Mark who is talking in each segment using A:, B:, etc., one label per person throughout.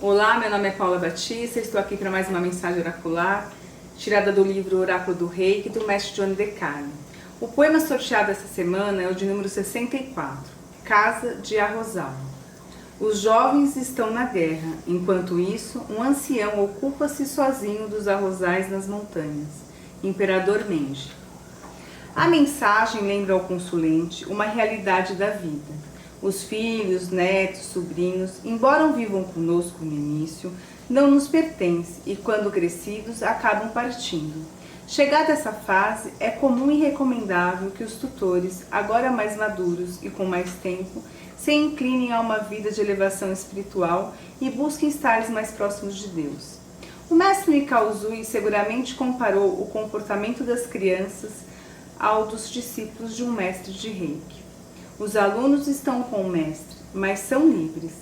A: Olá, meu nome é Paula Batista, estou aqui para mais uma mensagem oracular, tirada do livro Oráculo do Reiki, do mestre Johnny DeCarlo. O poema sorteado essa semana é o de número 64, Casa de Arrozal. Os jovens estão na guerra, enquanto isso, um ancião ocupa-se sozinho dos arrozais nas montanhas. Imperador Menji. A mensagem lembra ao consulente uma realidade da vida. Os filhos, netos, sobrinhos, embora vivam conosco no início, não nos pertencem e, quando crescidos, acabam partindo. Chegada essa fase, é comum e recomendável que os tutores, agora mais maduros e com mais tempo, se inclinem a uma vida de elevação espiritual e busquem estar mais próximos de Deus. O mestre Mikao Usui seguramente comparou o comportamento das crianças ao dos discípulos de um mestre de Reiki. Os alunos estão com o mestre, mas são livres.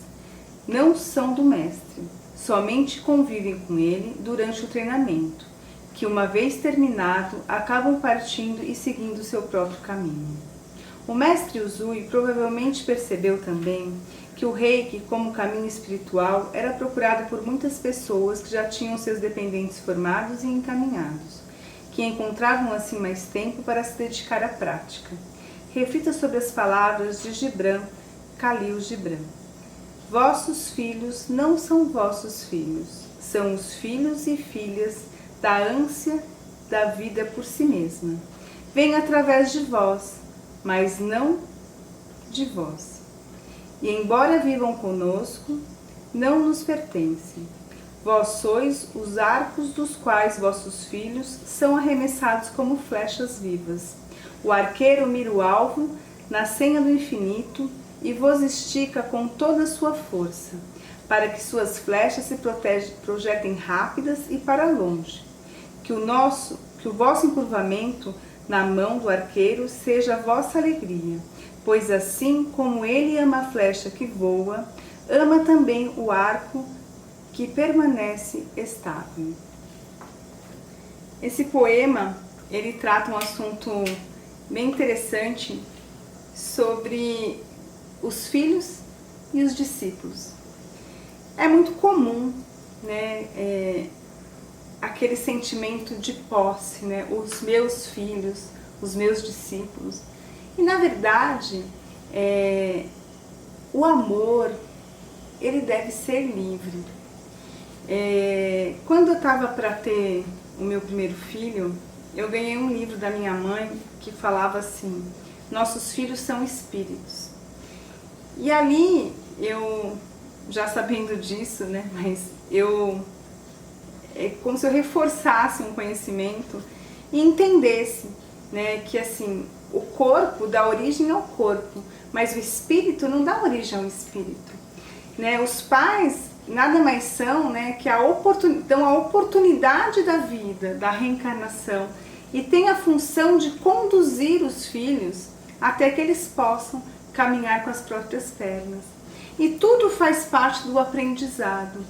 A: Não são do mestre, somente convivem com ele durante o treinamento, que uma vez terminado, acabam partindo e seguindo seu próprio caminho. O mestre Usui provavelmente percebeu também que o Reiki, como caminho espiritual, era procurado por muitas pessoas que já tinham seus dependentes formados e encaminhados, que encontravam assim mais tempo para se dedicar à prática. Reflita sobre as palavras de Gibran Khalil Gibran. Vossos filhos não são vossos filhos, são os filhos e filhas da ânsia da vida por si mesma. Vêm através de vós, mas não de vós. E embora vivam conosco, não nos pertencem. Vós sois os arcos dos quais vossos filhos são arremessados como flechas vivas. O arqueiro mira o alvo na senha do infinito e vos estica com toda a sua força, para que suas flechas se projetem rápidas e para longe. Que o vosso encurvamento na mão do arqueiro seja a vossa alegria, pois assim como ele ama a flecha que voa, ama também o arco que permanece estável. Esse poema, ele trata um assunto bem interessante sobre os filhos e os discípulos. É muito comum, né, aquele sentimento de posse, né, os meus filhos, os meus discípulos. E na verdade, o amor, ele deve ser livre. Quando eu estava para ter o meu primeiro filho, eu ganhei um livro da minha mãe que falava assim: nossos filhos são espíritos. E ali, eu já sabendo disso, né, mas é como se eu reforçasse um conhecimento e entendesse, né, que assim, o corpo dá origem ao corpo, mas o espírito não dá origem ao espírito. Né? Os pais nada mais são, né, que dão a oportunidade da vida, da reencarnação, e tem a função de conduzir os filhos até que eles possam caminhar com as próprias pernas. E tudo faz parte do aprendizado.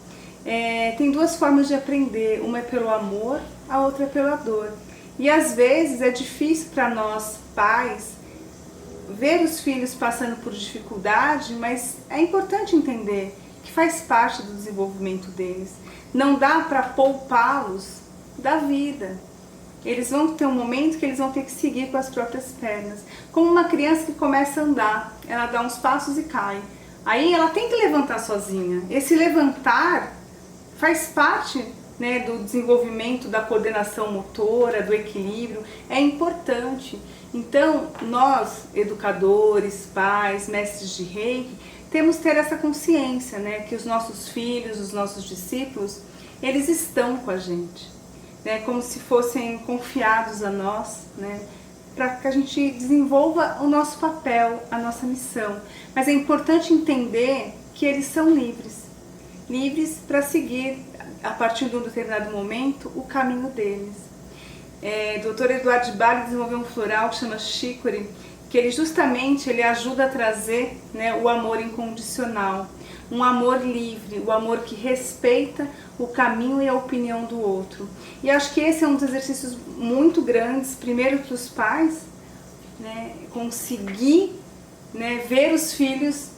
A: Tem duas formas de aprender, uma é pelo amor, a outra é pela dor. E às vezes é difícil para nós, pais, ver os filhos passando por dificuldade, mas é importante entender que faz parte do desenvolvimento deles. Não dá para poupá-los da vida. Eles vão ter um momento que eles vão ter que seguir com as próprias pernas. Como uma criança que começa a andar, ela dá uns passos e cai. Aí ela tem que levantar sozinha. Esse levantar faz parte, né, do desenvolvimento da coordenação motora, do equilíbrio, é importante. Então, nós, educadores, pais, mestres de Reiki, temos que ter essa consciência, né, que os nossos filhos, os nossos discípulos, eles estão com a gente, né, como se fossem confiados a nós, né, para que a gente desenvolva o nosso papel, a nossa missão. Mas é importante entender que eles são livres para seguir, a partir de um determinado momento, o caminho deles. O Dr. Eduardo de Bali desenvolveu um floral que chama Chicory, que ele ajuda a trazer, né, o amor incondicional, um amor livre, o amor que respeita o caminho e a opinião do outro. E acho que esse é um dos exercícios muito grandes, primeiro para os pais, né, conseguir, né, ver os filhos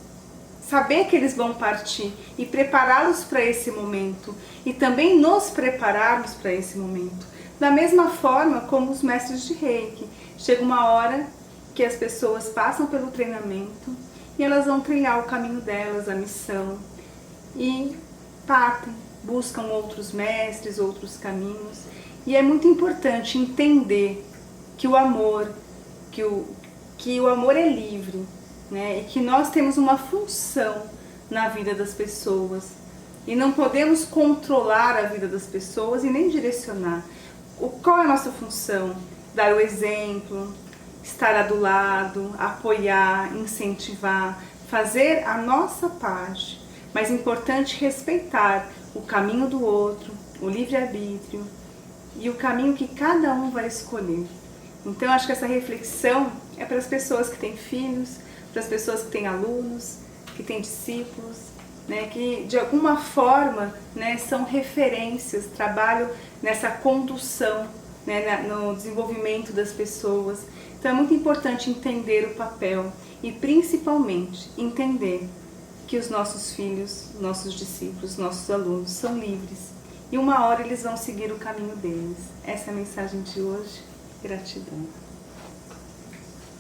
A: saber que eles vão partir e prepará-los para esse momento e também nos prepararmos para esse momento. Da mesma forma como os mestres de Reiki. Chega uma hora que as pessoas passam pelo treinamento e elas vão trilhar o caminho delas, a missão, e partem, buscam outros mestres, outros caminhos. E é muito importante entender que o amor, que o amor é livre, né? E que nós temos uma função na vida das pessoas e não podemos controlar a vida das pessoas e nem direcionar. Qual é a nossa função? Dar o exemplo, estar do lado, apoiar, incentivar, fazer a nossa parte. Mas é importante respeitar o caminho do outro, o livre-arbítrio e o caminho que cada um vai escolher. Então eu acho que essa reflexão é para as pessoas que têm filhos, para as pessoas que têm alunos, que têm discípulos, né, que de alguma forma, né, são referências, trabalham nessa condução, né, no desenvolvimento das pessoas. Então é muito importante entender o papel e principalmente entender que os nossos filhos, nossos discípulos, nossos alunos são livres e uma hora eles vão seguir o caminho deles. Essa é a mensagem de hoje. Gratidão.